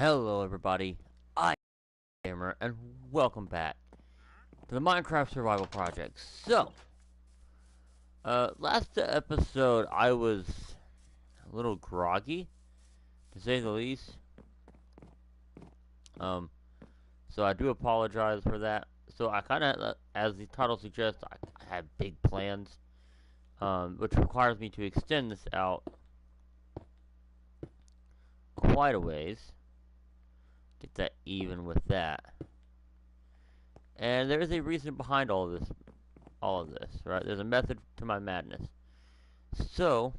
Hello everybody, I'm TheOGgamer, and welcome back to the Minecraft Survival Project. Last episode I was a little groggy, to say the least. So I do apologize for that. So I kinda, as the title suggests, I have big plans, which requires me to extend this out quite a ways. Get that even with that. And there is a reason behind all of this, right? There's a method to my madness. So,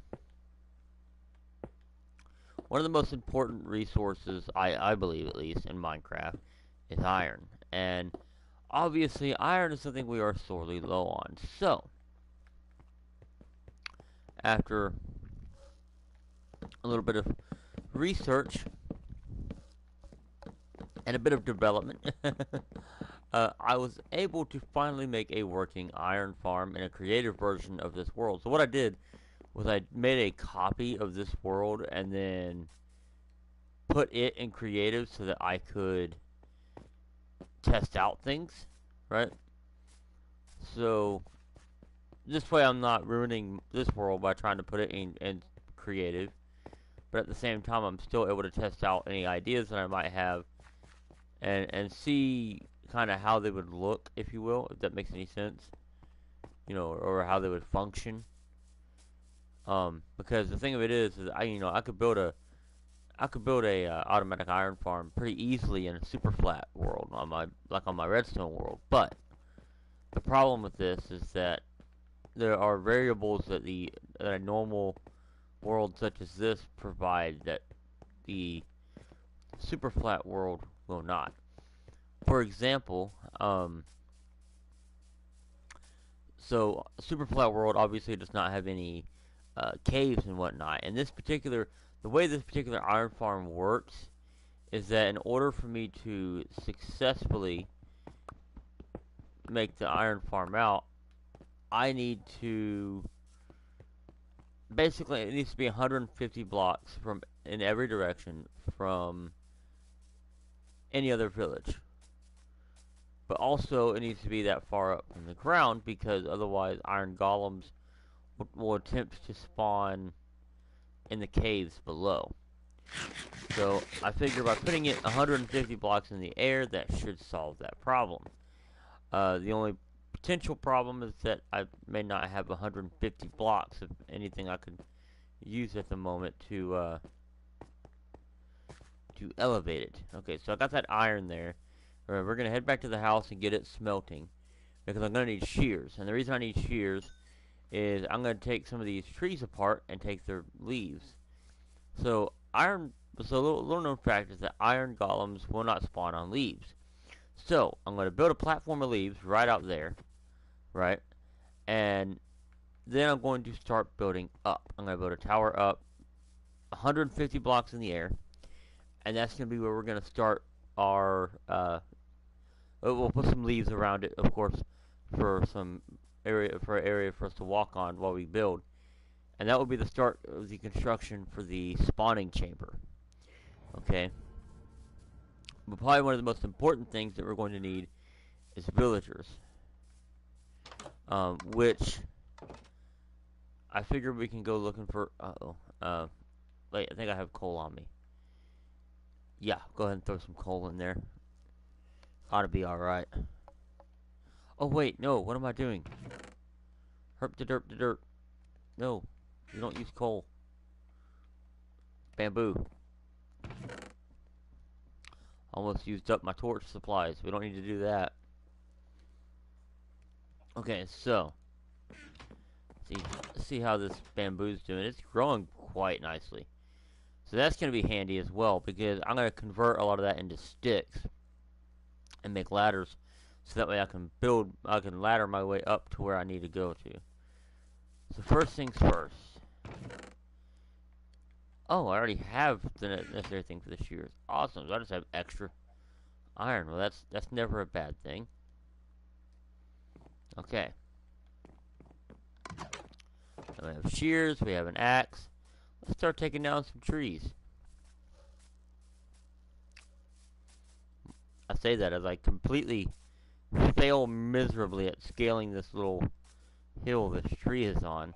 one of the most important resources, I believe at least, in Minecraft, is iron. And, obviously, iron is something we are sorely low on. So, after a little bit of research, and a bit of development, I was able to finally make a working iron farm in a creative version of this world. So what I did was I made a copy of this world and then put it in creative so that I could test out things, right? So this way I'm not ruining this world by trying to put it in creative, but at the same time I'm still able to test out any ideas that I might have and see kind of how they would look, if you will, if that makes any sense, or how they would function. Because the thing of it is I could build a automatic iron farm pretty easily in a super flat world on my redstone world. But the problem with this is that there are variables that a normal world such as this provide that the super flat world will not. For example, so super flat world obviously does not have any caves and whatnot. And the way this particular iron farm works is that in order for me to successfully make the iron farm out, I need to basically it needs to be 150 blocks from in every direction from any other village. But also, it needs to be that far up from the ground because otherwise, iron golems will attempt to spawn in the caves below. So, I figure by putting it 150 blocks in the air, that should solve that problem. The only potential problem is that I may not have 150 blocks of anything I could use at the moment to elevate it. Okay, so I got that iron there. Alright, we're going to head back to the house and get it smelting. Because I'm going to need shears. And the reason I need shears is I'm going to take some of these trees apart and take their leaves. So, a little known fact is that iron golems will not spawn on leaves. So, I'm going to build a platform of leaves right out there. Right? And then I'm going to start building up. I'm going to build a tower up 150 blocks in the air. And that's going to be where we're going to start our we'll put some leaves around it, of course, for some area for us to walk on while we build, and that will be the start of the construction for the spawning chamber. Okay, but probably one of the most important things that we're going to need is villagers, which I figure we can go looking for. Wait, I think I have coal on me. Yeah, go ahead and throw some coal in there. Ought to be alright. Oh, wait, no, what am I doing? Herp the derp the dirt. No, you don't use coal. Bamboo. Almost used up my torch supplies. We don't need to do that. Okay, so. Let's see how this bamboo's doing. It's growing quite nicely. So that's going to be handy as well, because I'm going to convert a lot of that into sticks and make ladders, so that way I can ladder my way up to where I need to go to. So first things first. Oh, I already have the necessary thing for the shears. Awesome. So I just have extra iron. Well, that's never a bad thing. Okay. So we have shears. We have an axe. Let's start taking down some trees. I say that as I completely fail miserably at scaling this little hill this tree is on.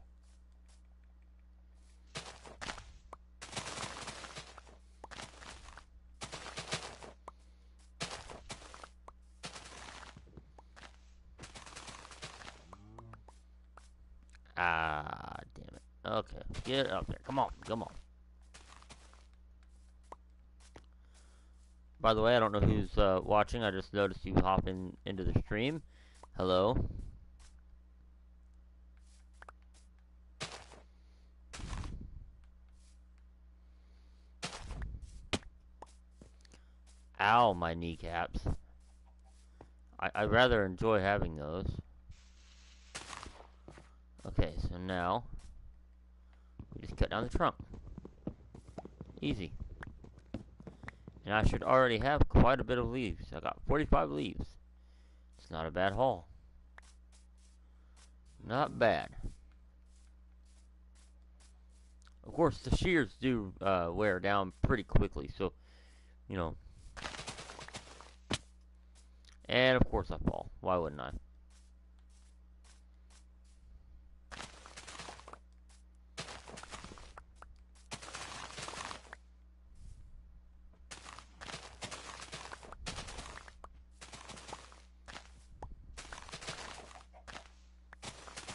Ah, damn it. Okay, get up there. Come on, come on. By the way, I don't know who's watching. I just noticed you hopping into the stream. Hello. Ow, my kneecaps. I rather enjoy having those. Okay, so now we just cut down the trunk. Easy. And I should already have quite a bit of leaves. I got 45 leaves. It's not a bad haul. Not bad. Of course, the shears do wear down pretty quickly, so, you know. And of course I fall. Why wouldn't I?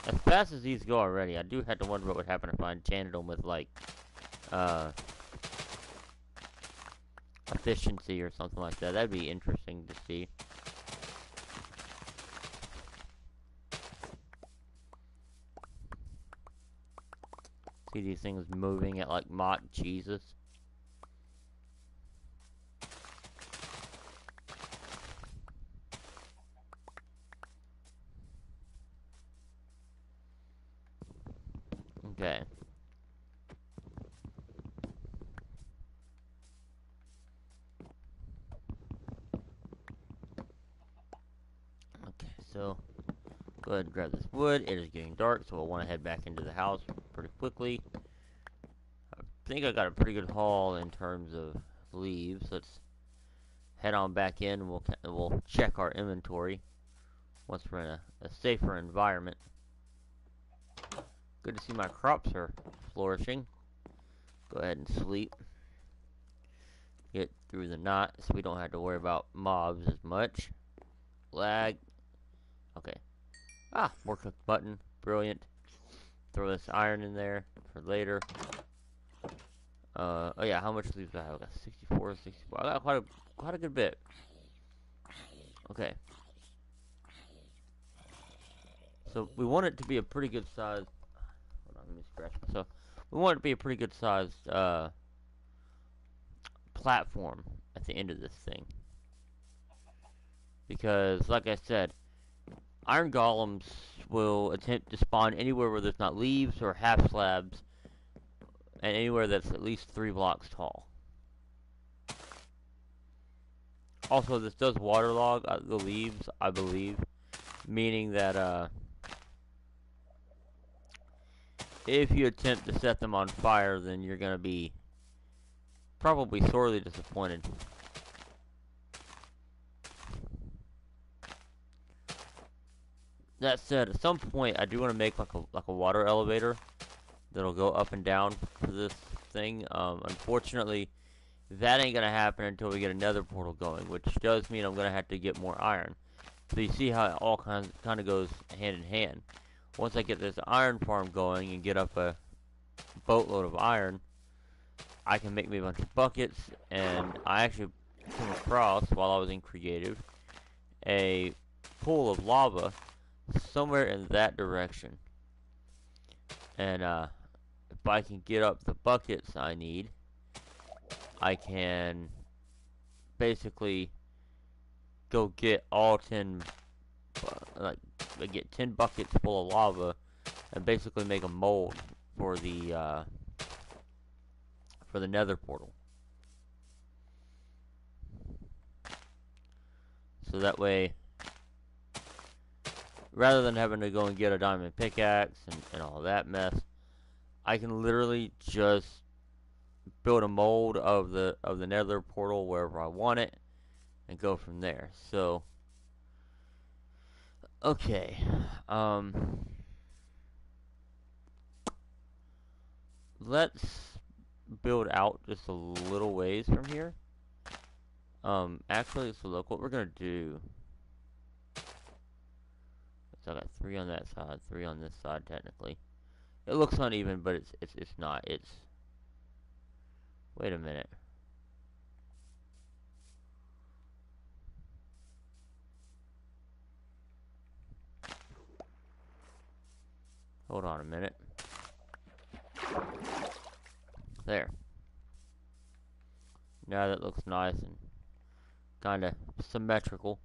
As fast as these go already, I do have to wonder what would happen if I enchanted them with, like, efficiency or something like that. That'd be interesting to see. See these things moving at, like, Mach Jesus. Okay. Okay, so go ahead and grab this wood. It is getting dark, so we'll want to head back into the house pretty quickly. I think I got a pretty good haul in terms of leaves. Let's head on back in. We'll check our inventory once we're in a safer environment. Good to see my crops are flourishing. Go ahead and sleep. Get through the night so we don't have to worry about mobs as much. Lag. Okay. Ah, more cooked button. Brilliant. Throw this iron in there for later. Oh yeah, how much leaves do I have? I got 64, 64. I got quite a good bit. Okay. So we want it to be a pretty good size. Hold on, let me scratch myself. We want it to be a pretty good sized platform at the end of this thing. Because, like I said, iron golems will attempt to spawn anywhere where there's not leaves or half slabs, and anywhere that's at least 3 blocks tall. Also, this does waterlog the leaves, I believe, meaning that if you attempt to set them on fire, then you're going to be probably sorely disappointed. That said, at some point I do want to make like a water elevator that'll go up and down for this thing. Unfortunately, that ain't gonna happen until we get another portal going, which does mean I'm gonna have to get more iron. So you see how it all kind of goes hand in hand. Once I get this iron farm going and get up a boatload of iron, I can make me a bunch of buckets. And I actually came across, while I was in creative, a pool of lava somewhere in that direction. And if I can get up the buckets I need, I can basically go get all 10, get 10 buckets full of lava, and basically make a mold for the nether portal. So that way, rather than having to go and get a diamond pickaxe and all that mess, I can literally just build a mold of the nether portal wherever I want it, and go from there. So, okay. Let's build out just a little ways from here. Actually, so look, what we're gonna do. So I got 3 on that side, 3 on this side. Technically, it looks uneven, but it's not. It's wait a minute. Hold on a minute. There. Now that looks nice and kind of symmetrical.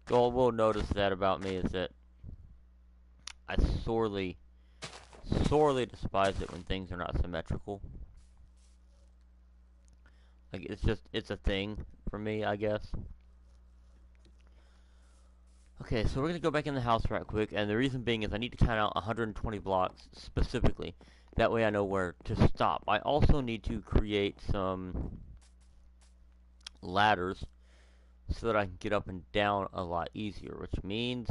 You all will notice that about me is that I sorely despise it when things are not symmetrical. Like, it's a thing for me, I guess. Okay, so we're going to go back in the house right quick, and the reason being is I need to count out 120 blocks specifically. That way I know where to stop. I also need to create some ladders so that I can get up and down a lot easier, which means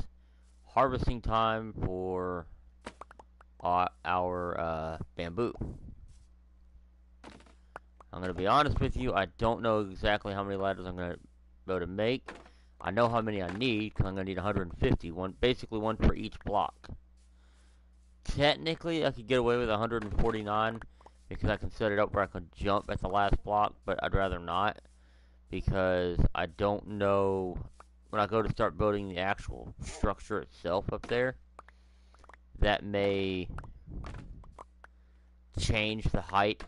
harvesting time for our bamboo. I'm going to be honest with you, I don't know exactly how many ladders I'm going to be able to make. I know how many I need, because I'm going to need 150, basically one for each block. Technically, I could get away with 149, because I can set it up where I can jump at the last block, but I'd rather not, because I don't know, when I go to start building the actual structure itself up there, that may change the height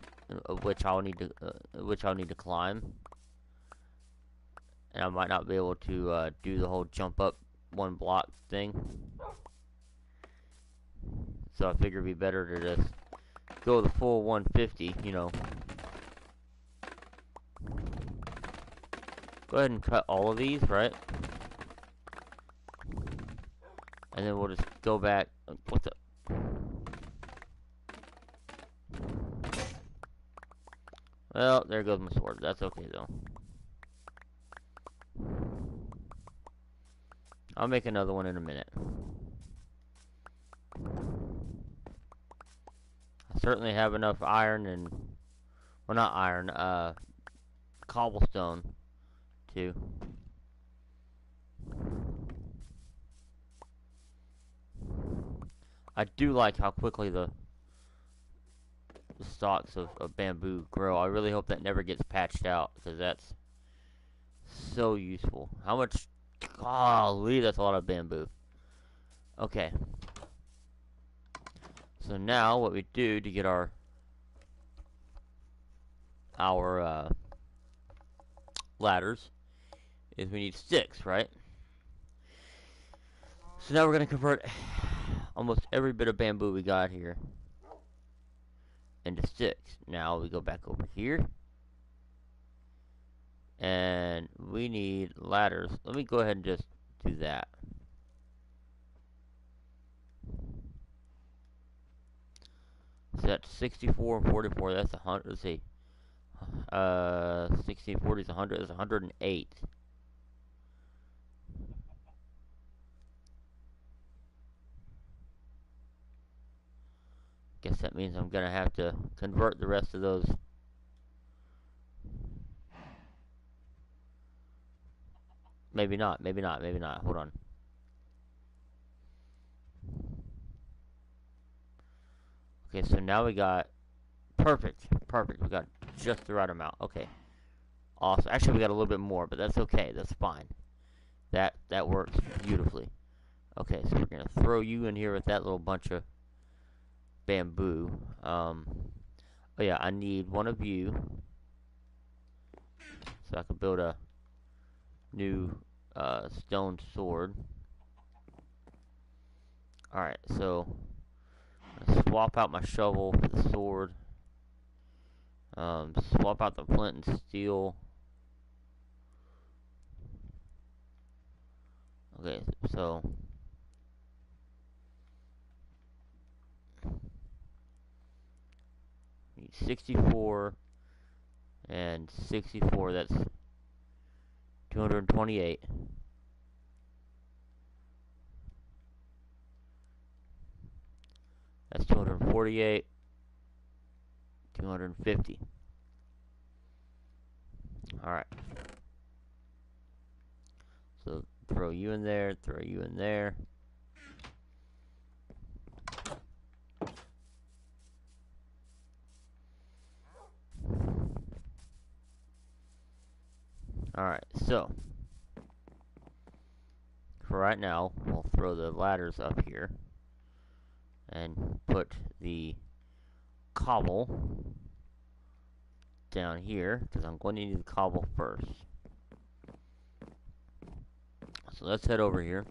of which I'll need to climb, and I might not be able to do the whole jump up 1 block thing. So I figure it'd be better to just go the full 150, you know. Go ahead and cut all of these, right? And then we'll just go back. What's up? Well, there goes my sword. That's okay, though. I'll make another one in a minute. I certainly have enough iron and... Well, not iron, cobblestone, too. I do like how quickly the stalks of bamboo grow. I really hope that never gets patched out, because that's so useful. How much... Golly, that's a lot of bamboo. Okay. So now, what we do to get our ladders is we need sticks, right? So now we're going to convert almost every bit of bamboo we got here into sticks. Now we go back over here, and we need ladders. Let me go ahead and just do that. So that's 64 and 44. That's 100. Let's see. 60 and 40 is 100. That's 108. Guess that means I'm gonna have to convert the rest of those. Maybe not. Maybe not. Maybe not. Hold on. Okay, so now we got perfect. Perfect. We got just the right amount. Okay. Awesome. Actually, we got a little bit more, but that's okay. That's fine. That works beautifully. Okay, so we're gonna throw you in here with that little bunch of bamboo. Oh yeah, I need one of you, so I can build a new stone sword. Alright, so swap out my shovel for the sword. Swap out the flint and steel. Okay, so 64 and 64. That's 228. That's 248. 250. Alright. So throw you in there, throw you in there. Alright, so for right now, we'll throw the ladders up here and put the cobble down here, because I'm going to need the cobble first. So let's head over here.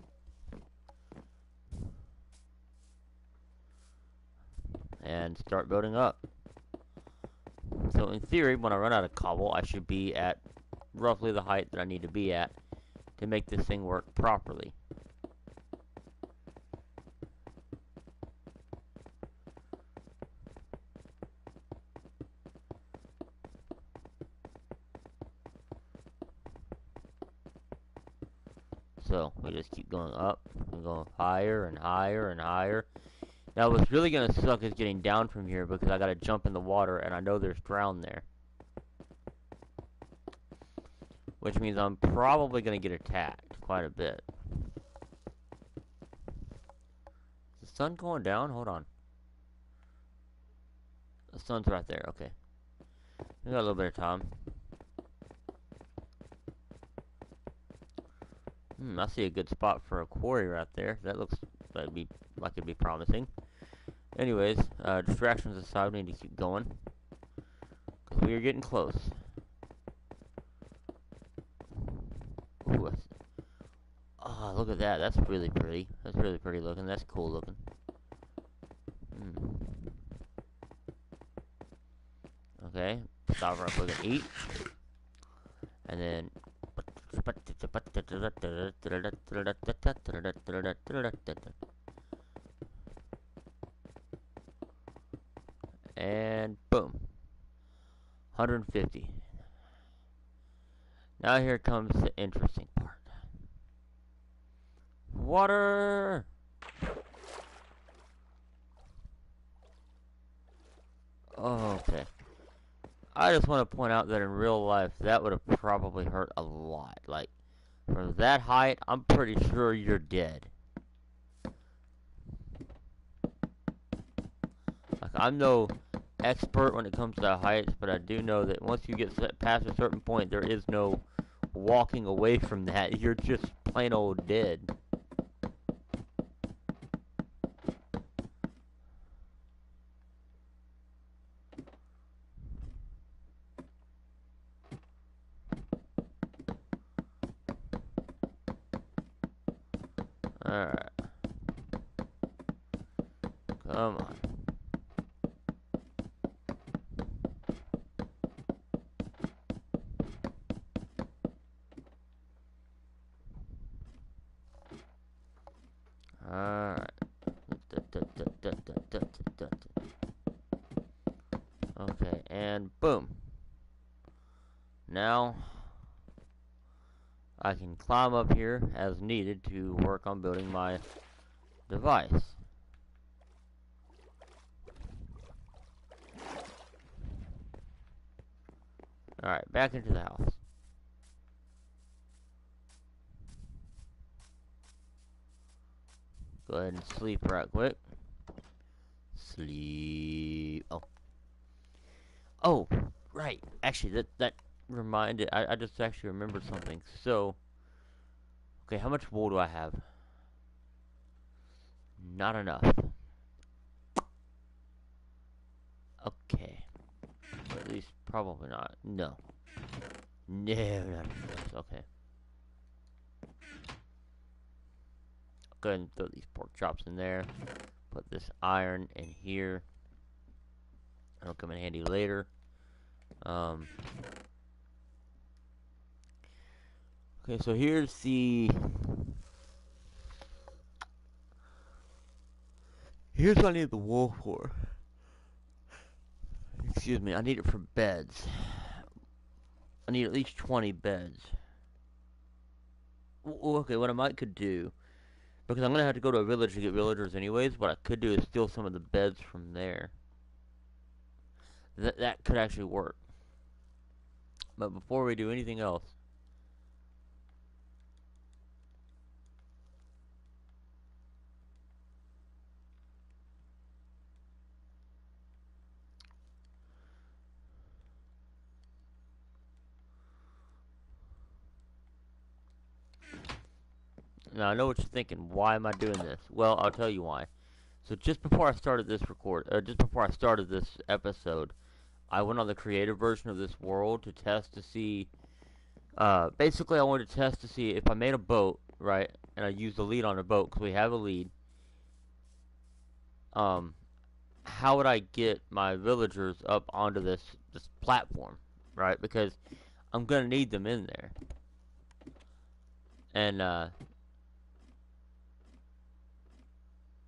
And start building up. So in theory, when I run out of cobble, I should be at roughly the height that I need to be at to make this thing work properly. So we just keep going up and going higher and higher and higher. Now what's really going to suck is getting down from here, because I got to jump in the water and I know there's drown there. Which means I'm probably going to get attacked quite a bit. Is the sun going down? Hold on. The sun's right there. Okay. We got a little bit of time. I see a good spot for a quarry right there. That'd be like it'd be promising. Anyways, distractions aside, we need to keep going, because we are getting close. Ooh, oh, look at that. That's really pretty. That's really pretty looking. That's cool looking. Okay, stop real quick and eat. And then... and boom. 150. Now here comes the interesting part. Water! Okay. I just want to point out that in real life, that would have probably hurt a lot. Like, from that height, I'm pretty sure you're dead. Like, I'm no expert when it comes to heights, but I do know that once you get past a certain point, there is no walking away from that. You're just plain old dead. Alright. Come on. Alright. Okay, and boom. Now, I can climb up here as needed to work on building my device. Alright, back into the house. Go ahead and sleep right quick. Sleep. Oh, right. Actually, that reminded. I just actually remembered something. So, okay, how much wool do I have? Not enough. Okay. Or at least, probably not. No. No, not enough. Okay. Go ahead and throw these pork chops in there. Put this iron in here. It'll come in handy later. Okay, so here's what I need the wool for. Excuse me, I need it for beds. I need at least 20 beds. Okay, what I might could do, because I'm gonna have to go to a village to get villagers anyways. What I could do is steal some of the beds from there. That could actually work. But before we do anything else, now I know what you're thinking. Why am I doing this? Well, I'll tell you why. So just before I started this just before I started this episode, I went on the creative version of this world to test to see. Basically, I wanted to test to see if I made a boat, right, and I used the lead on a boat because we have a lead. Um, how would I get my villagers up onto this platform, right? Because I'm gonna need them in there, and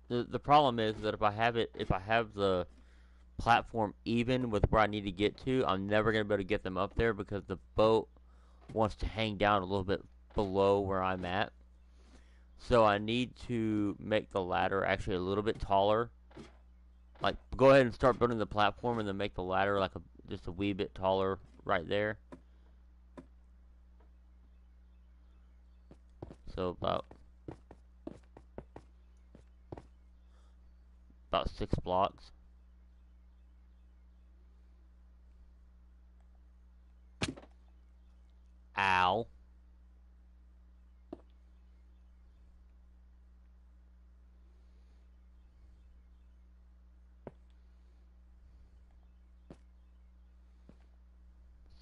the problem is that if I have the platform even with where I need to get to, I'm never gonna be able to get them up there because the boat wants to hang down a little bit below where I'm at. So I need to make the ladder actually a little bit taller. Like, go ahead and start building the platform and then make the ladder like just a wee bit taller right there. So about 6 blocks. Ow.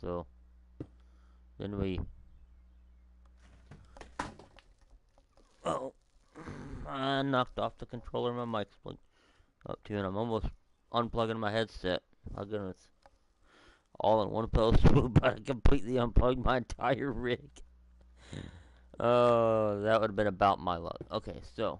So then we. Oh, I knocked off the controller. My mic's plugged up too, and I'm almost unplugging my headset. My goodness. All in one fell swoop, but I completely unplugged my entire rig. Oh, that would have been about my luck. Okay, so.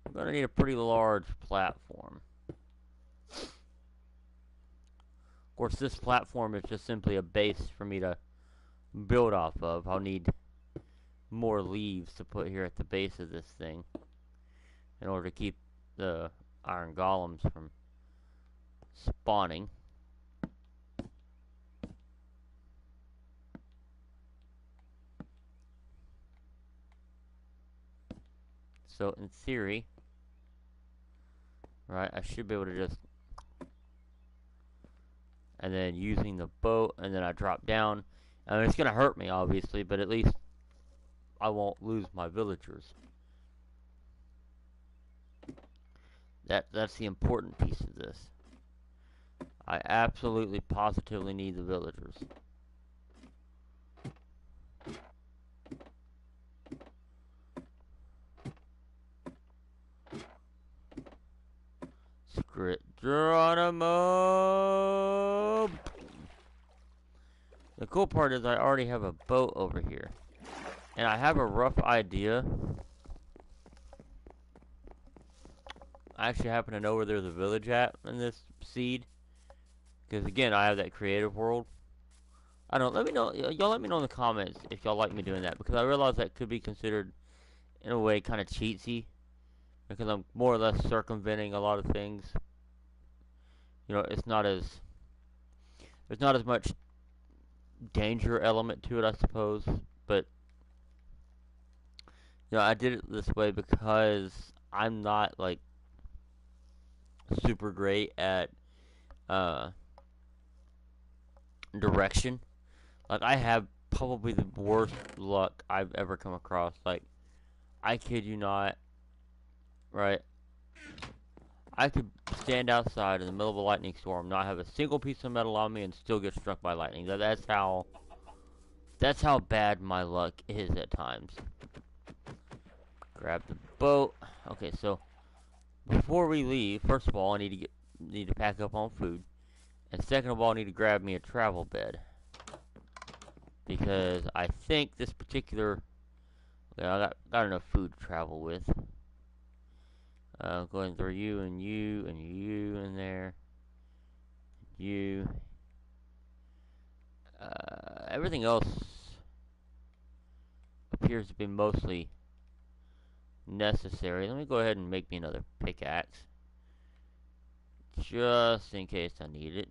I'm going to need a pretty large platform. Of course, this platform is just simply a base for me to build off of. I'll need more leaves to put here at the base of this thing in order to keep the iron golems from spawning. So in theory, right, I should be able to just, and then using the boat, and then I drop down. I mean, it's going to hurt me, obviously, but at least I won't lose my villagers. That's the important piece of this. I absolutely positively need the villagers. Screw it. Geronimo! The cool part is I already have a boat over here. And I have a rough idea. I actually happen to know where there's a village at in this seed. Because again, I have that creative world. I don't know. Let me know. Y'all let me know in the comments if y'all like me doing that. Because I realize that could be considered, in a way, kind of cheatsy. Because I'm more or less circumventing a lot of things. You know, it's not as... There's not as much danger element to it, I suppose. But, you know, I did it this way because I'm not, like, super great at uh, direction. Like, I have probably the worst luck I've ever come across. Like, I kid you not, right? I could stand outside in the middle of a lightning storm, not have a single piece of metal on me, and still get struck by lightning. That's how bad my luck is at times. Grab the boat. Okay, so before we leave, first of all, I need to pack up on food, and second of all, I need to grab me a travel bed because I think this particular Yeah, I got enough food to travel with. Go ahead and throw you and you and you in there. You. Everything else appears to be mostly necessary. Let me go ahead and make me another pickaxe. Just in case I need it.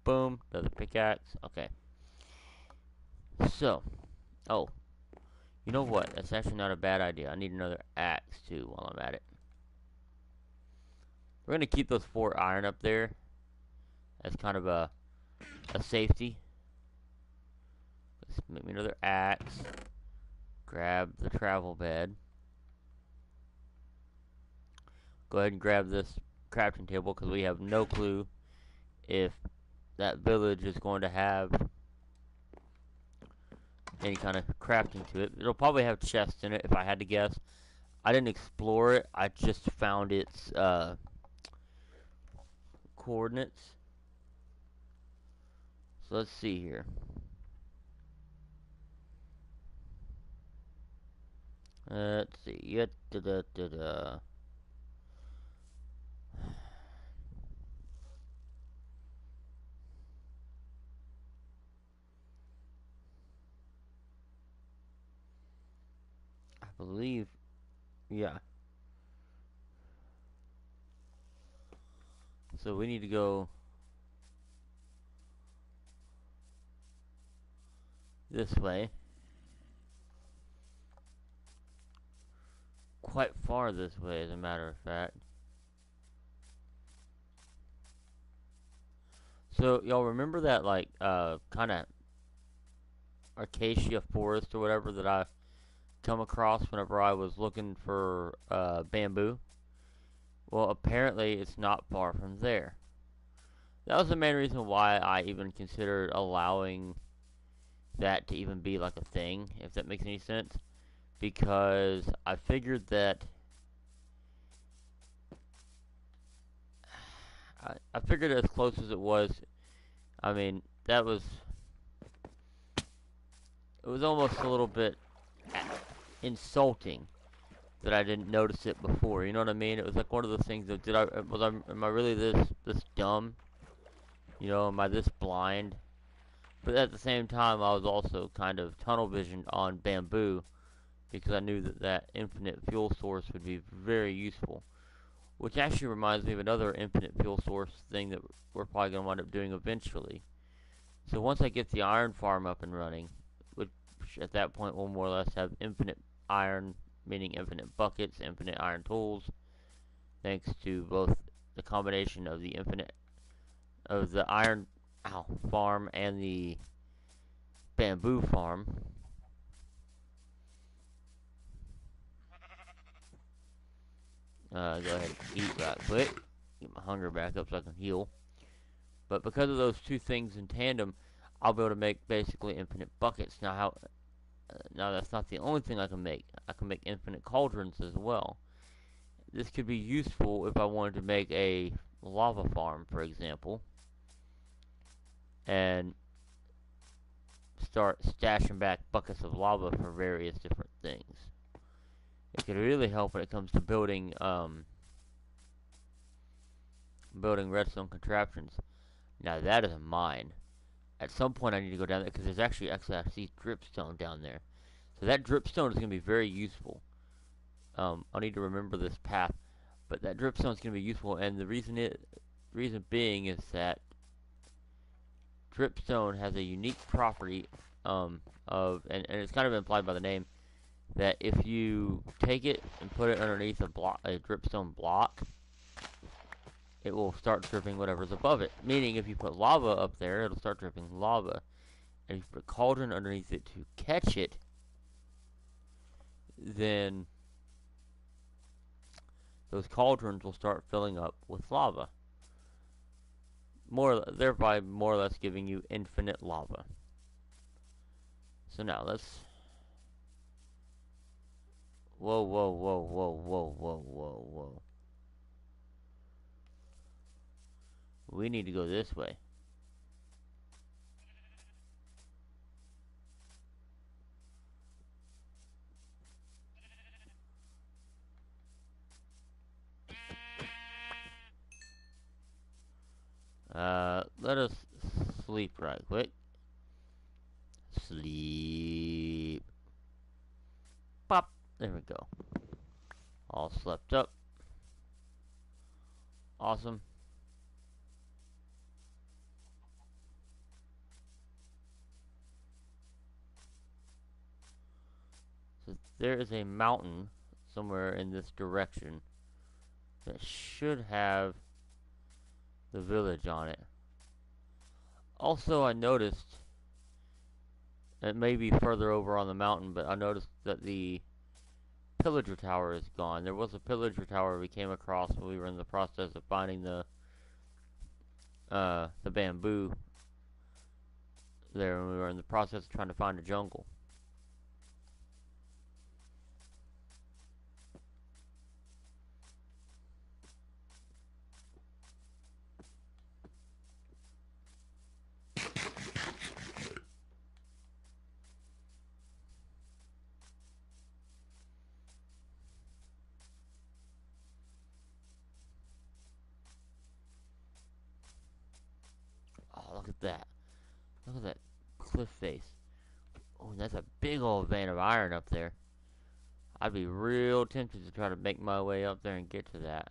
Boom, another pickaxe. Okay. So, oh, you know what? That's actually not a bad idea. I need another axe too while I'm at it. We're gonna keep those 4 iron up there as kind of a safety. Let's make me another axe. Grab the travel bed. Go ahead and grab this crafting table because we have no clue if that village is going to have any kind of crafting to it. It'll probably have chests in it if I had to guess. I didn't explore it. I just found its coordinates. So let's see here. Let's see. I believe, yeah. So we need to go this way. Quite far this way, as a matter of fact. So y'all remember that like kind of acacia forest or whatever that I come across whenever I was looking for bamboo? Well, apparently it's not far from there. That was the main reason why I even considered allowing that to even be like a thing, if that makes any sense. Because I figured that I figured as close as it was. I mean, that was it was almost a little bit insulting that I didn't notice it before. You know what I mean? It was like one of those things that am I really this dumb? You know, am I this blind? But at the same time, I was also kind of tunnel visioned on bamboo because I knew that that infinite fuel source would be very useful. Which actually reminds me of another infinite fuel source thing that we're probably going to wind up doing eventually. So once I get the iron farm up and running, which at that point will more or less have infinite iron, meaning infinite buckets, infinite iron tools, thanks to both the combination of the iron farm and the bamboo farm. Go ahead and eat right quick. Get my hunger back up so I can heal. But because of those two things in tandem, I'll be able to make basically infinite buckets. Now that's not the only thing I can make. I can make infinite cauldrons as well. This could be useful if I wanted to make a lava farm, for example, and start stashing back buckets of lava for various different things. It could really help when it comes to building redstone contraptions. Now that is a mine. At some point I need to go down there because there's actually I see dripstone down there. So that dripstone is going to be very useful. I'll need to remember this path, but that dripstone is going to be useful, and the reason being is that dripstone has a unique property and it's kind of implied by the name that if you take it and put it underneath a dripstone block, it will start dripping whatever's above it. Meaning, if you put lava up there, it'll start dripping lava. And if you put a cauldron underneath it to catch it, then those cauldrons will start filling up with lava. Thereby more or less giving you infinite lava. So now let's... Whoa, whoa, whoa, whoa, whoa, whoa, whoa, whoa. We need to go this way. let us sleep right quick. Sleep. Pop. There we go. All slept up. Awesome. So there is a mountain somewhere in this direction that should have the village on it. Also, I noticed, it may be further over on the mountain, but I noticed that the pillager tower is gone. There was a pillager tower we came across when we were in the process of finding the bamboo there when we were in the process of trying to find a jungle. Oh, look at that. Look at that cliff face. Oh, that's a big old vein of iron up there. I'd be real tempted to try to make my way up there and get to that.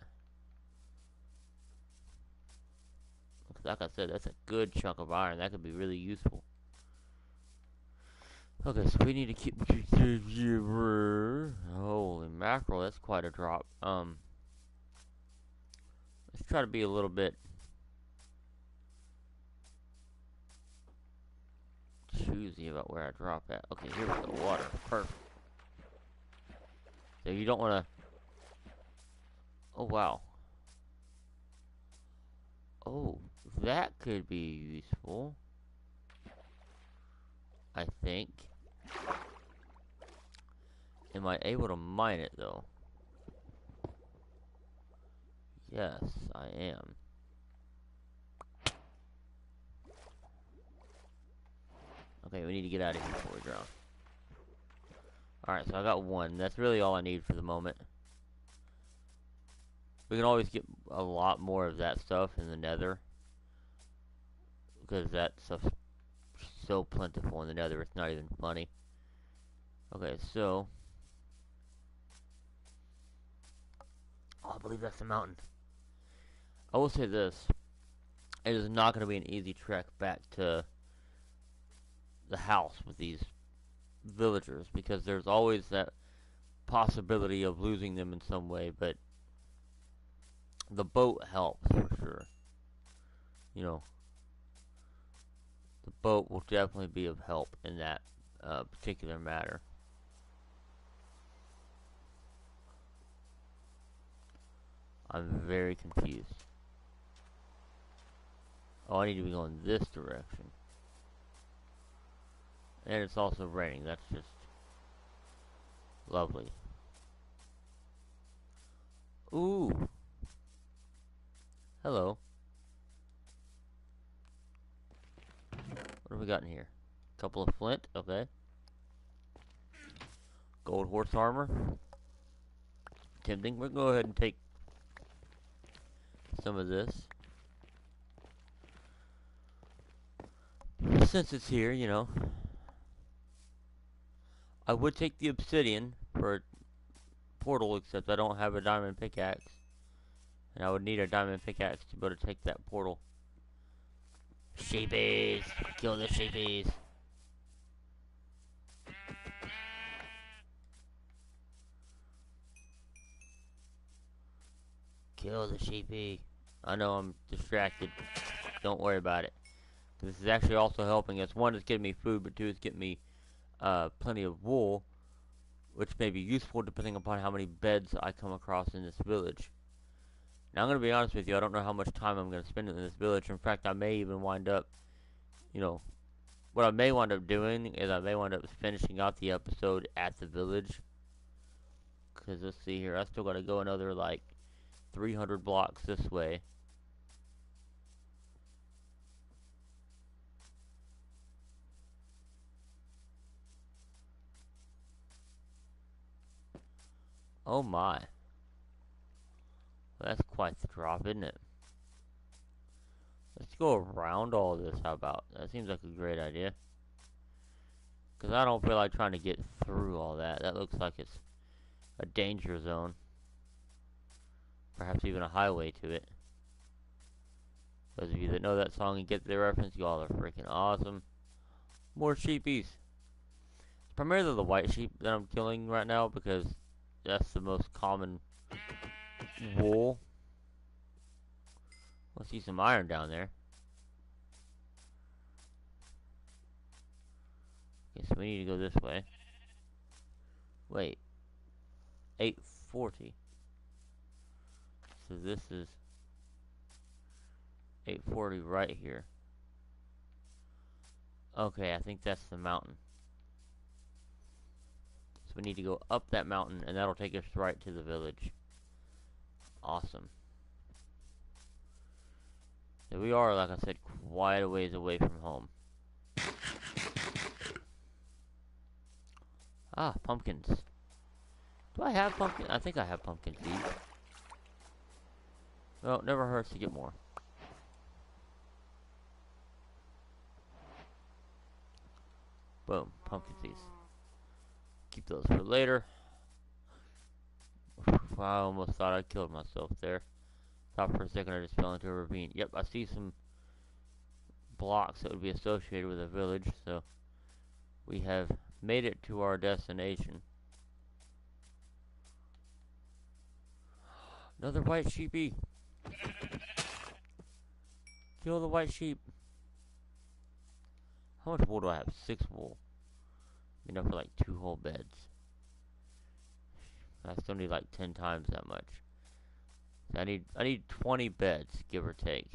Like I said, that's a good chunk of iron. That could be really useful. Okay, so we need to keep... Holy mackerel, that's quite a drop. Let's try to be a little bit choosy about where I drop at. Okay, here we go. Water. Perfect. So you don't want to... Oh, wow. Oh, that could be useful. I think. Am I able to mine it, though? Yes, I am. Okay, we need to get out of here before we drown. Alright, so I got one. That's really all I need for the moment. We can always get a lot more of that stuff in the nether. Because that stuff's so plentiful in the nether, it's not even funny. Okay, so... Oh, I believe that's the mountain. I will say this. It is not going to be an easy trek back to the house with these villagers. Because there's always that possibility of losing them in some way. But the boat helps for sure. You know, the boat will definitely be of help in that particular matter. I'm very confused. Oh, I need to be going this direction. And it's also raining. That's just lovely. Ooh. Hello. What have we got in here? Couple of flint. Okay. Gold horse armor. Tempting. We'll go ahead and take some of this. Since it's here, you know. I would take the obsidian for a portal, except I don't have a diamond pickaxe. And I would need a diamond pickaxe to be able to take that portal. Sheepies! Kill the sheepies! Kill the sheepy. I know I'm distracted. Don't worry about it. This is actually also helping us. One, it's getting me food, but two, it's getting me plenty of wool, which may be useful depending upon how many beds I come across in this village. Now, I'm going to be honest with you, I don't know how much time I'm going to spend in this village. In fact, I may even wind up, you know, what I may wind up doing is I may wind up finishing out the episode at the village. Because, let's see here, I still got to go another, like, 300 blocks this way. Oh my. That's quite the drop, isn't it? Let's go around all this, how about? That seems like a great idea. Because I don't feel like trying to get through all that. That looks like it's a danger zone. Perhaps even a highway to it. Those of you that know that song and get the reference, y'all are freaking awesome. More sheepies. It's primarily the white sheep that I'm killing right now because that's the most common wool. I see some iron down there. Okay, so we need to go this way. Wait. 840. So this is 840 right here. Okay, I think that's the mountain. So we need to go up that mountain, and that'll take us right to the village. Awesome. So we are, like I said, quite a ways away from home. Ah, pumpkins. Do I have pumpkin? I think I have pumpkin seeds. Well, never hurts to get more. Boom, pumpkin seeds. Keep those for later. I almost thought I killed myself there. Thought for a second I just fell into a ravine. Yep, I see some blocks that would be associated with a village, so we have made it to our destination. Another white sheepy. Kill the white sheep. How much wool do I have? 6 wool. Enough for like 2 whole beds. I still need like 10 times that much. So I need 20 beds, give or take.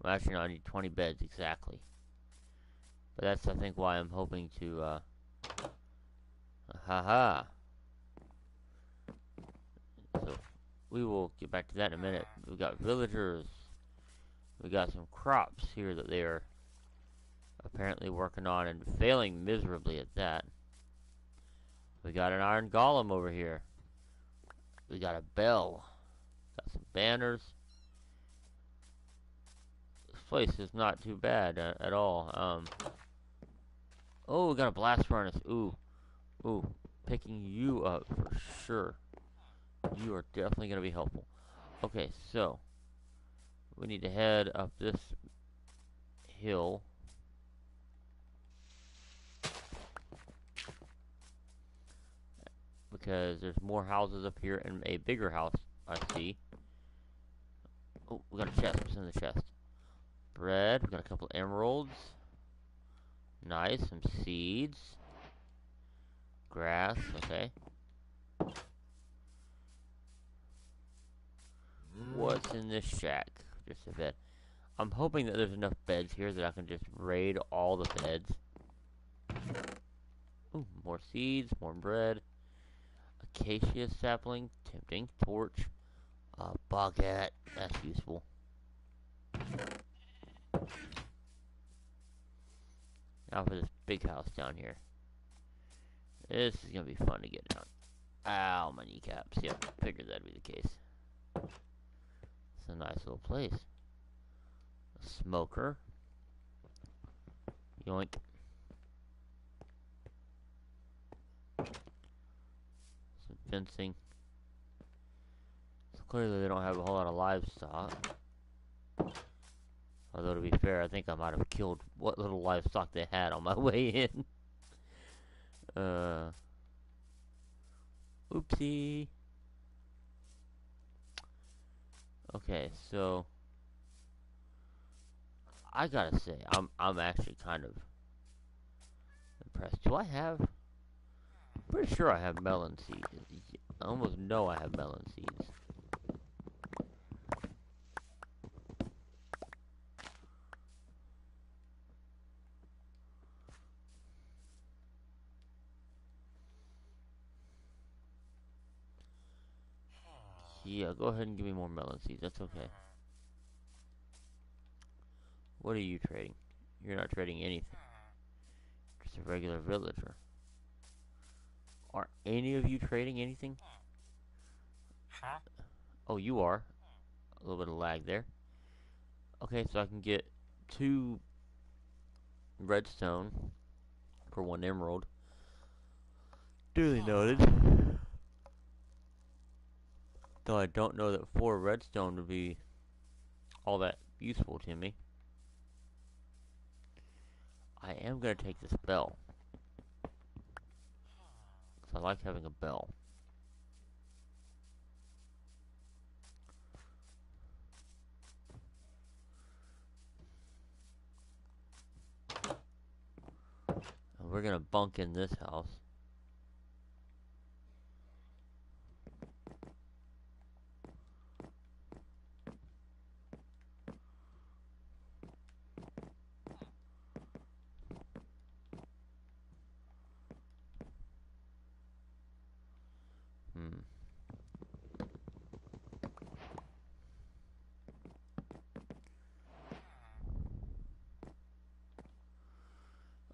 Well, actually, no, I need 20 beds exactly. But that's, I think, why I'm hoping to, haha. So, we will get back to that in a minute. We've got villagers. We got some crops here that they are apparently working on and failing miserably at that. We got an iron golem over here. We got a bell. Got some banners. This place is not too bad at all. Oh, we got a blast furnace. Ooh. Picking you up for sure. You are definitely going to be helpful. Okay, so we need to head up this hill. Because there's more houses up here and a bigger house I see. Oh, we got a chest. What's in the chest? Bread. We got a couple emeralds. Nice. Some seeds. Grass. Okay. What's in this shack? Just a bed. I'm hoping that there's enough beds here that I can just raid all the beds. Ooh, more seeds, more bread. Acacia sapling, tempting. Torch. Baguette, that's useful. Now for this big house down here. This is gonna be fun to get down. Ow, my kneecaps. Yep, figured that'd be the case. It's a nice little place. A smoker. Yoink. Some fencing. So clearly they don't have a whole lot of livestock. Although to be fair, I think I might have killed what little livestock they had on my way in. Oopsie. Okay, so I gotta say, I'm actually kind of impressed. Do I have? I'm pretty sure I have melon seeds. I almost know I have melon seeds. Yeah, go ahead and give me more melon seeds. That's okay. What are you trading? You're not trading anything. Just a regular villager. Are any of you trading anything? Oh, you are. A little bit of lag there. Okay, so I can get 2 redstone for 1 emerald. Duly noted. Though I don't know that 4 redstone would be all that useful to me. I am going to take this bell. Because I like having a bell. And we're going to bunk in this house.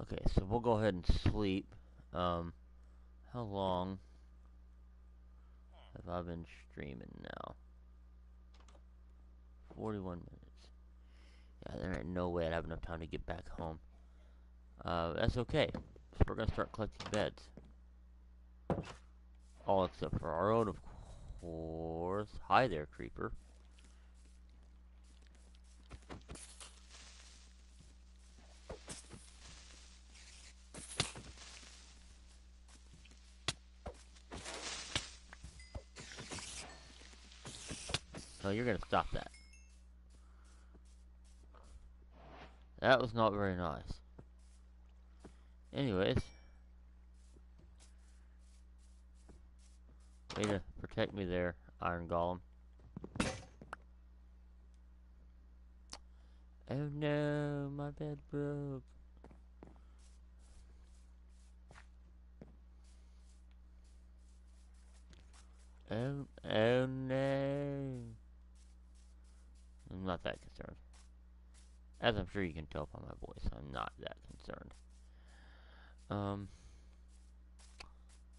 Okay, so we'll go ahead and sleep. How long have I been streaming now? 41 minutes. Yeah, there ain't no way I'd have enough time to get back home. That's okay. So we're gonna start collecting beds. All except for our own, of course. Hi there, creeper. No, you're gonna stop that. That was not very nice. Anyways. Way to protect me there, Iron Golem. Oh no, my bed broke. Oh no. I'm not that concerned. As I'm sure you can tell by my voice, I'm not that concerned.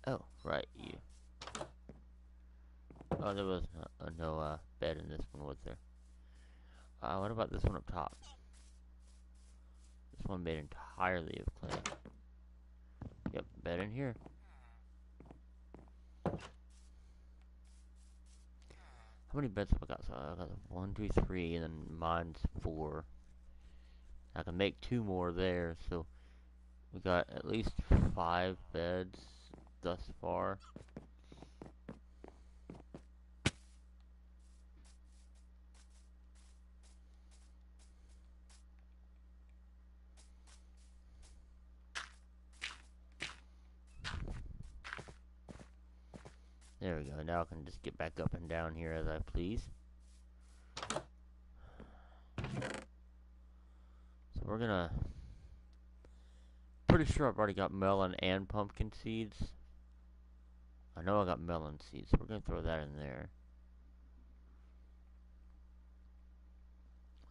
Oh, right, you. Oh, there was no bed in this one, was there? What about this one up top? This one made entirely of clay. Yep, bed in here. How many beds have I got? So I got 1, 2, 3, and then mine's 4. I can make 2 more there, so we got at least 5 beds thus far. There we go. Now I can just get back up and down here as I please. So we're gonna... Pretty sure I've already got melon and pumpkin seeds. I know I got melon seeds, so we're gonna throw that in there.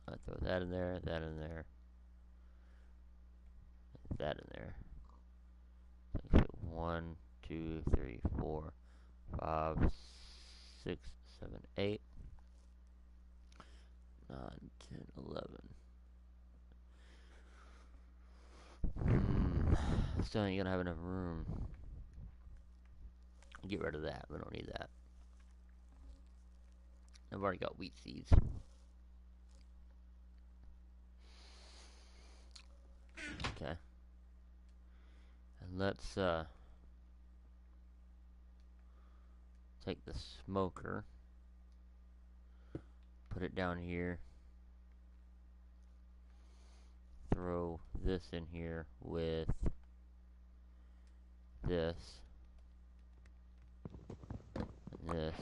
I throw that in there, that in there, that in there. So 1, 2, 3, 4, 5, 6, 7, 8, 9, 10, 11. Still ain't gonna have enough room. Get rid of that. We don't need that. I've already got wheat seeds. Okay. And let's take the smoker, put it down here, throw this in here with this, and this.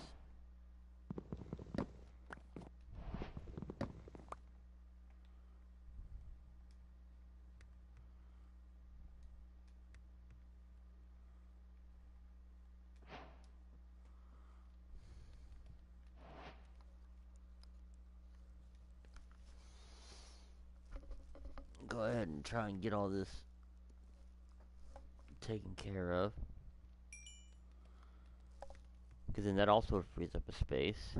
Go ahead and try and get all this taken care of, because then that also frees up a space.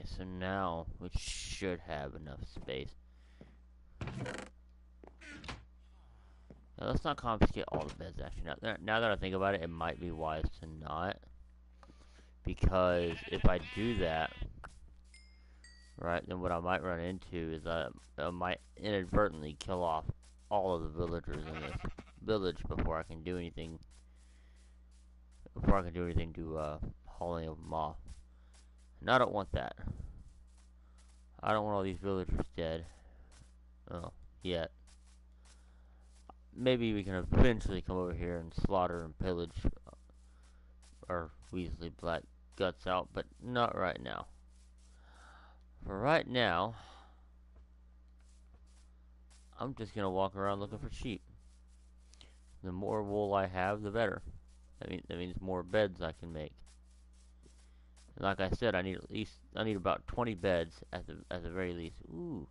so now we should have enough space. Now let's not confiscate all the beds, actually. Now that I think about it, it might be wise to not. Because if I do that, right, then what I might run into is I might inadvertently kill off all of the villagers in this village before I can do anything. Before I can do anything to haul any of them off. And I don't want that. I don't want all these villagers dead. Oh, yet. Maybe we can eventually come over here and slaughter and pillage our Weasley Black guts out, but not right now. For right now, I'm just gonna walk around looking for sheep. The more wool I have, the better. That means more beds I can make. And like I said, I need about 20 beds at the very least. Ooh,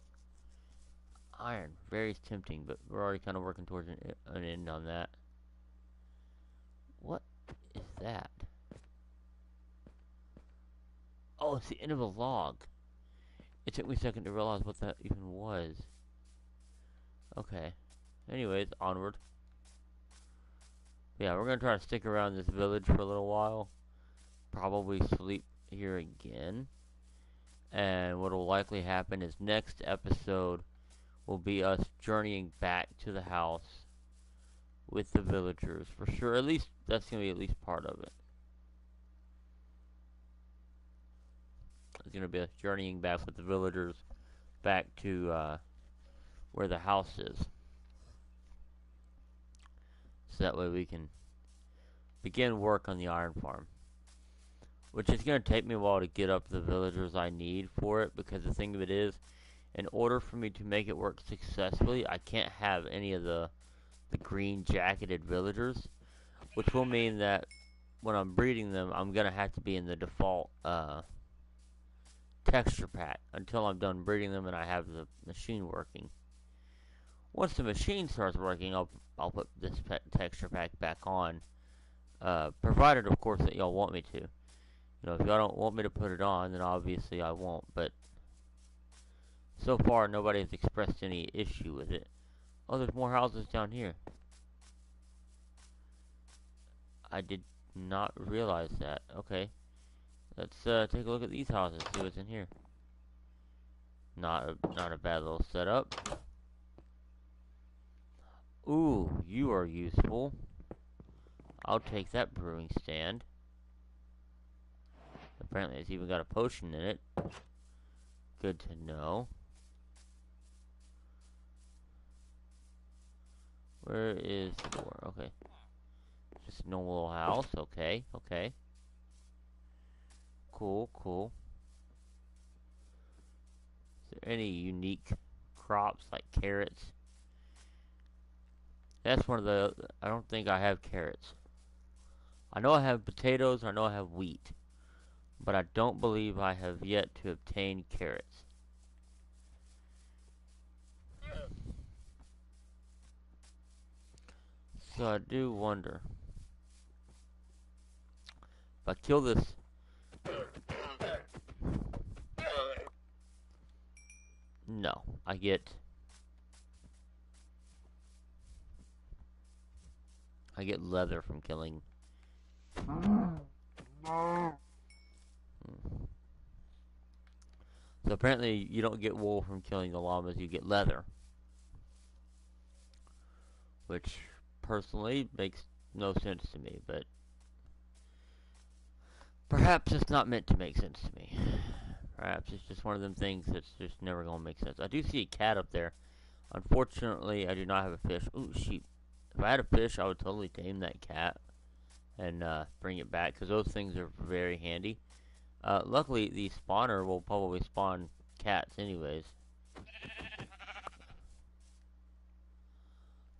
iron, very tempting, but we're already kind of working towards an end on that. What is that? Oh, it's the end of a log. It took me a second to realize what that even was. Okay. Anyways, onward. Yeah, we're gonna try to stick around this village for a little while. Probably sleep here again. And what will likely happen is next episode will be us journeying back to the house with the villagers. For sure, at least, that's gonna be at least part of it. It's gonna be us journeying back with the villagers back to, where the house is. So that way we can begin work on the iron farm. Which is going to take me a while to get up the villagers I need for it, because the thing of it is, in order for me to make it work successfully, I can't have any of the green jacketed villagers, which will mean that when I'm breeding them, I'm going to have to be in the default texture pack until I'm done breeding them and I have the machine working. Once the machine starts working, I'll put this texture pack back on, provided of course that y'all want me to. You know, if y'all don't want me to put it on, then obviously I won't, but so far nobody has expressed any issue with it. Oh, there's more houses down here. I did not realize that. Okay. Let's take a look at these houses, see what's in here. Not a bad little setup. Ooh, you are useful. I'll take that brewing stand. Apparently it's even got a potion in it. Good to know. Where is the door? Okay. Just a normal little house. Okay, okay. Cool, cool. Is there any unique crops like carrots? That's one of the... I don't think I have carrots. I know I have potatoes, I know I have wheat. But I don't believe I have yet to obtain carrots. So I do wonder. If I kill this... No, I get leather from killing. So apparently you don't get wool from killing the llamas, you get leather. Which personally makes no sense to me, but perhaps it's not meant to make sense to me. Perhaps it's just one of them things that's just never going to make sense. I do see a cat up there. Unfortunately, I do not have a fish. Ooh, sheep. If I had a fish, I would totally tame that cat and bring it back, because those things are very handy. Luckily, the spawner will probably spawn cats anyways.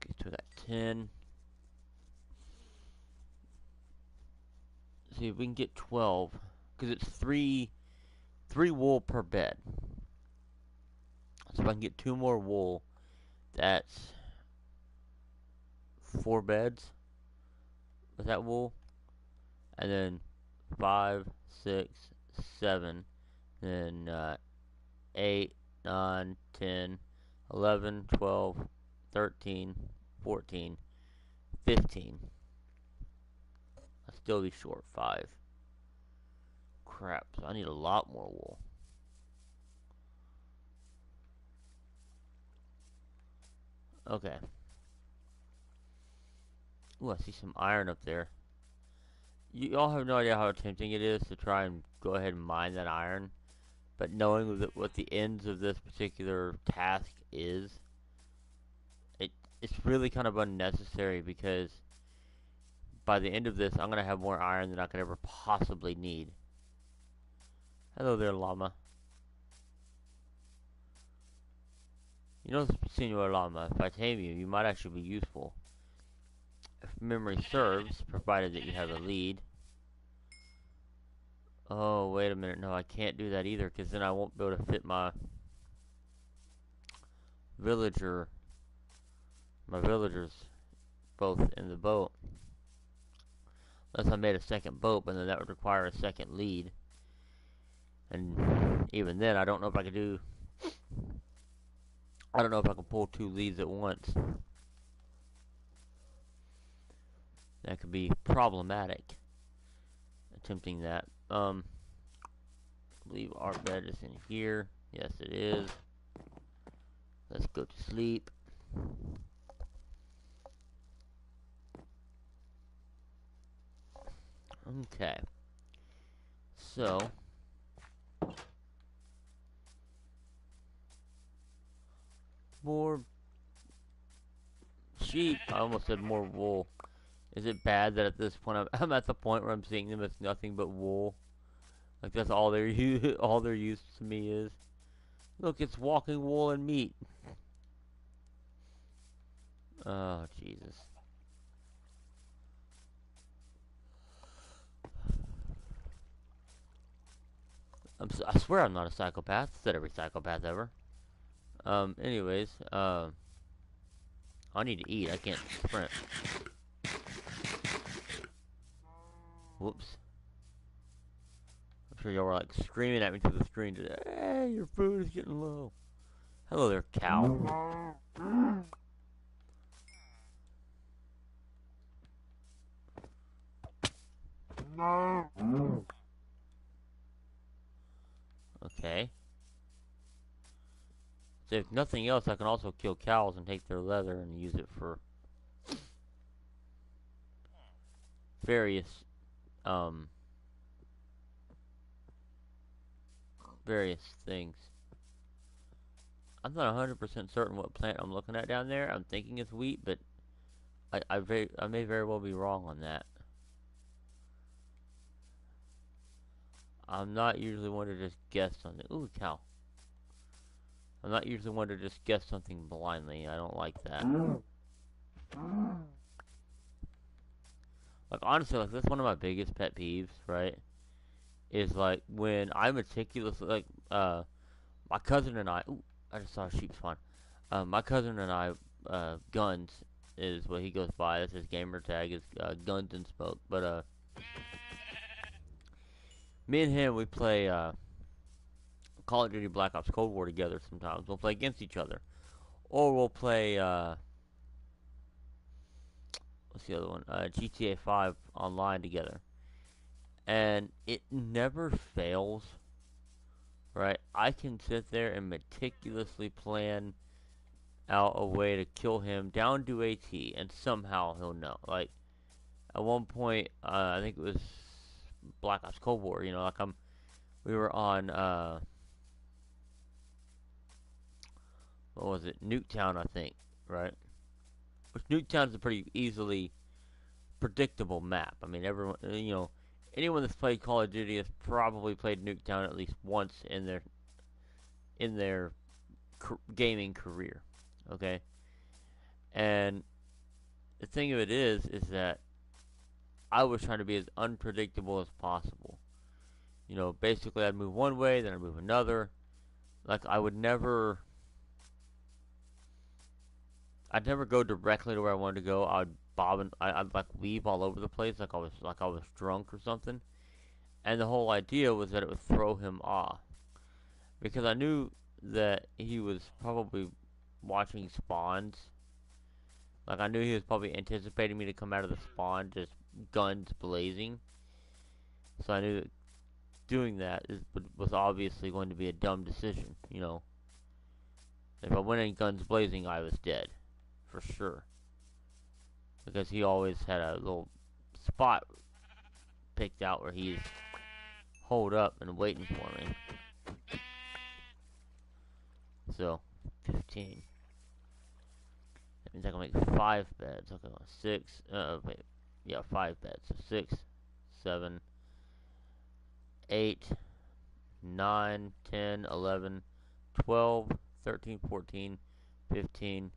Okay, so we got 10. See if we can get 12, because it's three wool per bed. So if I can get 2 more wool, that's 4 beds with that wool, and then 5, 6, 7, then 8, 9, 10, 11, 12, 13, 14, 15. I'll still be short 5. Crap, so I need a lot more wool. Okay. Ooh, I see some iron up there. You all have no idea how tempting it is to try and go ahead and mine that iron. But knowing what the ends of this particular task is, it's really kind of unnecessary because by the end of this, I'm going to have more iron than I could ever possibly need. Hello there, llama. You know, Senor Llama, if I tame you, you might actually be useful. If memory serves, provided that you have a lead. Oh, wait a minute. No, I can't do that either, because then I won't be able to fit my villagers both in the boat. Unless I made a second boat, but then that would require a second lead. And even then, I don't know if I could do... I don't know if I can pull 2 leads at once. That could be problematic. Attempting that. I believe our bed is in here. Yes, it is. Let's go to sleep. Okay. So, more sheep. I almost said more wool. Is it bad that at this point I'm at the point where I'm seeing them as nothing but wool? Like that's all their all their use to me is. Look, it's walking wool and meat. Oh Jesus! I swear I'm not a psychopath. I said every psychopath ever. Anyways, I need to eat. I can't sprint. Whoops. I'm sure y'all were like screaming at me through the screen today. Hey, your food is getting low. Hello there, cow. Okay. So if nothing else, I can also kill cows and take their leather and use it for various, um, various things. I'm not 100% certain what plant I'm looking at down there. I'm thinking it's wheat, but I may very well be wrong on that. I'm not usually one to just guess something. Ooh, cow. I'm not usually one to just guess something blindly. I don't like that. Like, honestly, like, that's one of my biggest pet peeves, right? Is, like, when I meticulously, like, my cousin and I... Ooh, I just saw a sheep spawn. My cousin and I, Guns is what he goes by. That's his gamer tag, is Guns and Smoke. But, me and him, we play, Call of Duty Black Ops Cold War together sometimes. We'll play against each other. Or we'll play, what's the other one? GTA 5 online together. And it never fails, right? I can sit there and meticulously plan out a way to kill him down to a T, and somehow he'll know. Like, at one point, I think it was Black Ops Cold War, you know, like we were on, what was it? Nuketown, I think, right? Which Nuketown's a pretty easily predictable map. I mean, everyone, you know, anyone that's played Call of Duty has probably played Nuketown at least once in their gaming career. Okay, and the thing of it is that I was trying to be as unpredictable as possible. You know, basically I'd move one way, then I'd move another. Like I'd never go directly to where I wanted to go. I'd bob and I'd like weave all over the place, like I was drunk or something. And the whole idea was that it would throw him off. because I knew that he was probably watching spawns. Like, I knew he was probably anticipating me to come out of the spawn, just guns blazing. So I knew that doing that was obviously going to be a dumb decision, you know. If I went in guns blazing, I was dead. For sure. Because he always had a little spot picked out where he's holed up and waiting for me. So, 15. That means I can make 5 beds. Okay, 6. Wait. Yeah, 5 beds. So 6, 7, 8, 9, 10, 11, 12, 13, 14, 15,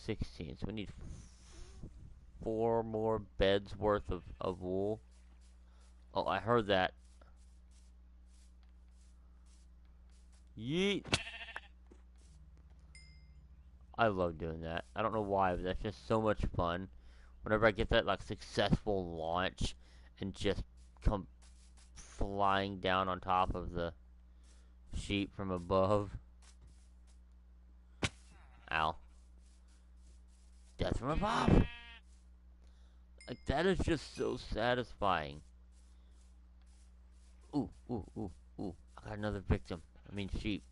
16. So we need 4 more beds worth of wool. Oh, I heard that. Yeet. I love doing that. I don't know why, but that's just so much fun. Whenever I get that like successful launch and just come flying down on top of the sheep from above. Ow. Death from above. Like, that is just so satisfying. Ooh, ooh, ooh, ooh. I got another victim. I mean sheep.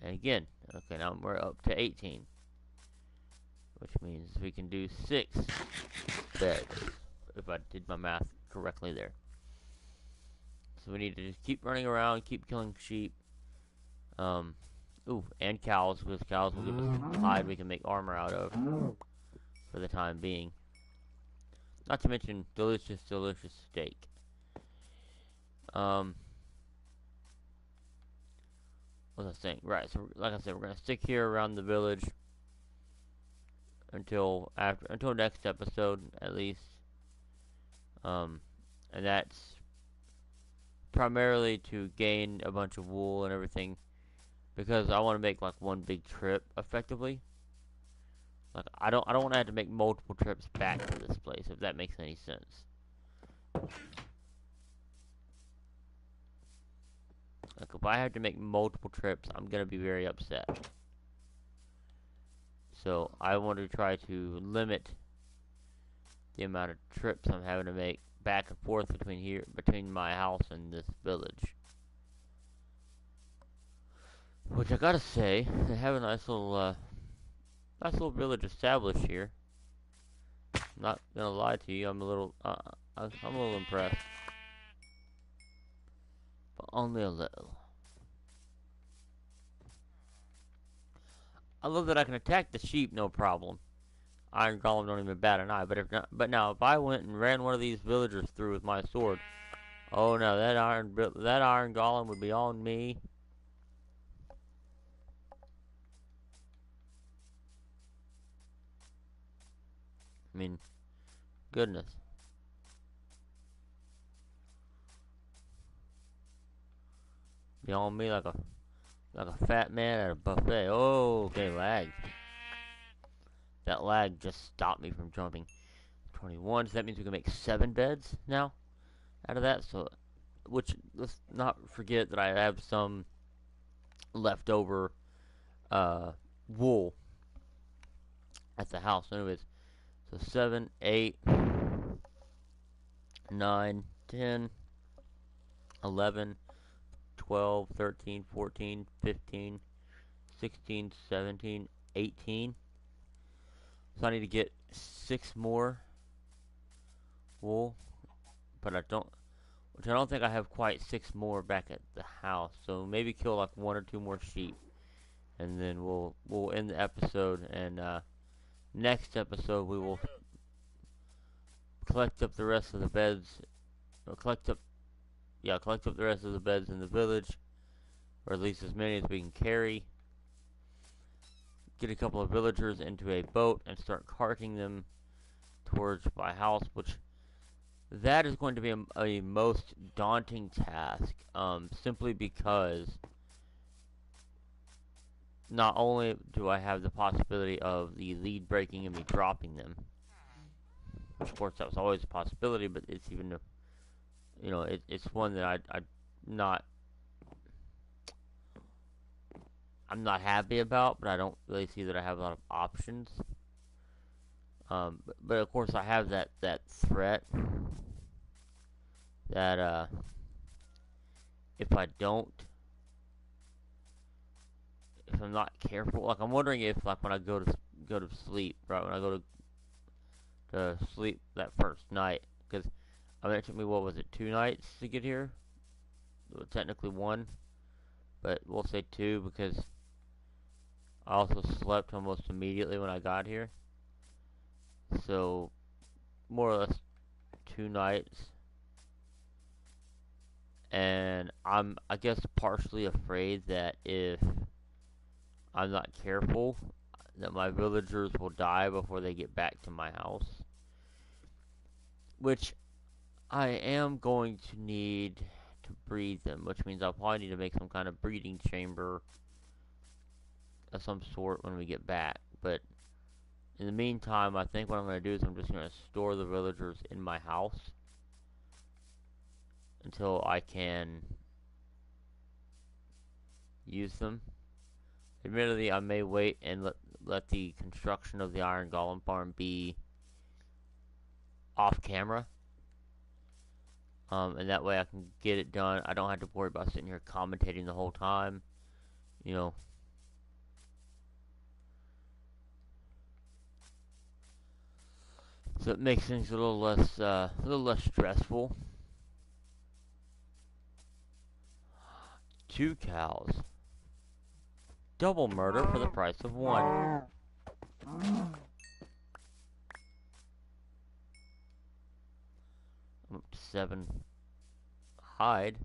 And again, okay, now we're up to 18. Which means we can do 6 beds. If I did my math correctly there. So we need to just keep running around, keep killing sheep. Ooh, and cows, because cows will give us hide we can make armor out of. For the time being. Not to mention delicious, delicious steak. What was I saying? Right, so like I said, we're gonna stick here around the village until next episode at least. And that's primarily to gain a bunch of wool and everything, because I want to make like one big trip effectively. Like, I don't want to have to make multiple trips back to this place, if that makes any sense. Like, if I have to make multiple trips, I'm gonna be very upset. So I want to try to limit the amount of trips I'm having to make back and forth between my house and this village. Which I gotta say, they have a nice little village established here. I'm not gonna lie to you, I'm a little impressed, but only a little. I love that I can attack the sheep, no problem. Iron Golem don't even bat an eye. But now if I went and ran one of these villagers through with my sword, oh no, that Iron Golem would be on me. I mean, goodness. Be on me like a fat man at a buffet. Oh, okay, lag. That lag just stopped me from jumping. 21, so that means we can make 7 beds now out of that. So, which, let's not forget that I have some leftover wool at the house. Anyways, so 7, 8, 9, 10, 11, 12, 13, 14, 15, 16, 17, 18. So I need to get 6 more wool, but I don't think I have quite 6 more back at the house. So maybe kill like 1 or 2 more sheep, and then we'll end the episode. And next episode we will collect up the rest of the beds. Collect up the rest of the beds in the village, or at least as many as we can carry. Get a couple of villagers into a boat and start carting them towards my house, which that is going to be a most daunting task, simply because not only do I have the possibility of the lead breaking and me dropping them, which of course that was always a possibility, but it's you know, it's one that not I'm not happy about, but I don't really see that I have a lot of options. But of course I have that threat that if I don't, if I'm not careful, like I'm wondering if like when I go to sleep, right when I go to sleep that first night, because I mean it took me what was it 2 nights to get here? Well, technically one, but we'll say two because I also slept almost immediately when I got here. So more or less 2 nights, and I guess partially afraid that if I'm not careful, that my villagers will die before they get back to my house, which I am going to need to breed them, which means I'll probably need to make some kind of breeding chamber of some sort when we get back. But in the meantime, I think what I'm going to do is I'm just going to store the villagers in my house until I can use them. Admittedly, I may wait and let the construction of the Iron Golem farm be off camera. And that way I can get it done. I don't have to worry about sitting here commentating the whole time. You know. So it makes things a little less stressful. 2 cows. Double murder for the price of 1. I'm up to 7 hide.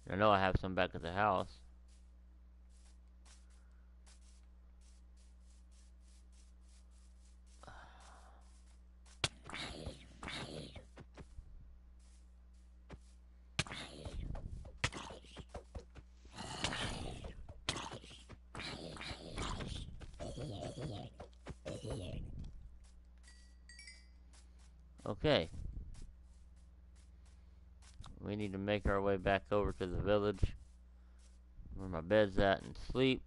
I know I have some back at the house. Okay. We need to make our way back over to the village where my bed's at and sleep.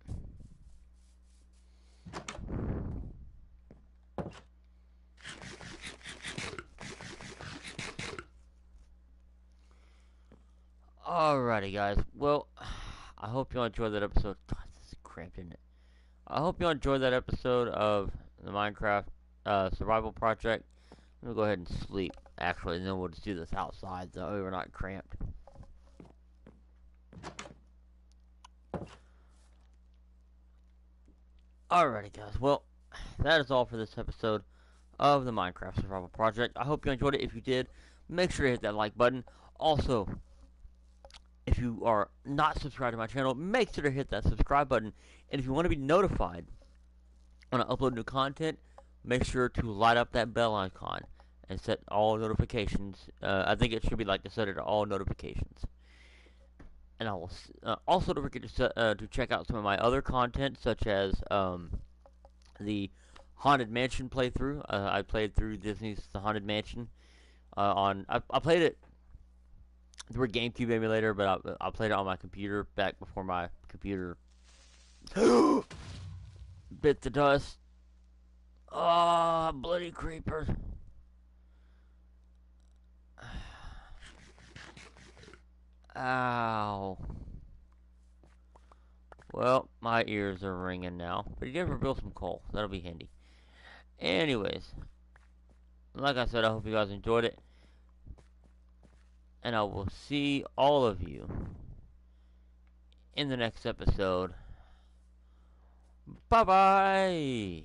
Alrighty, guys. Well, I hope you all enjoyed that episode. God, this is cramped, isn't it? I hope you all enjoyed that episode of the Minecraft survival project. I'm gonna go ahead and sleep, actually, and then we'll just do this outside, so we're not cramped. Alrighty, guys. Well, that is all for this episode of the Minecraft survival project. I hope you enjoyed it. If you did, make sure you hit that like button. Also, if you are not subscribed to my channel, make sure to hit that subscribe button. And if you want to be notified when I upload new content, make sure to light up that bell icon and set all notifications. I think it should be like to set it to all notifications. And I will also don't forget to check out some of my other content, such as the Haunted Mansion playthrough. I played through Disney's The Haunted Mansion. I played it through a GameCube emulator, but I played it on my computer back before my computer bit the dust. Oh, bloody creeper. Ow. Well, my ears are ringing now. But he did reveal some coal. That'll be handy. Anyways, like I said, I hope you guys enjoyed it. And I will see all of you in the next episode. Bye-bye.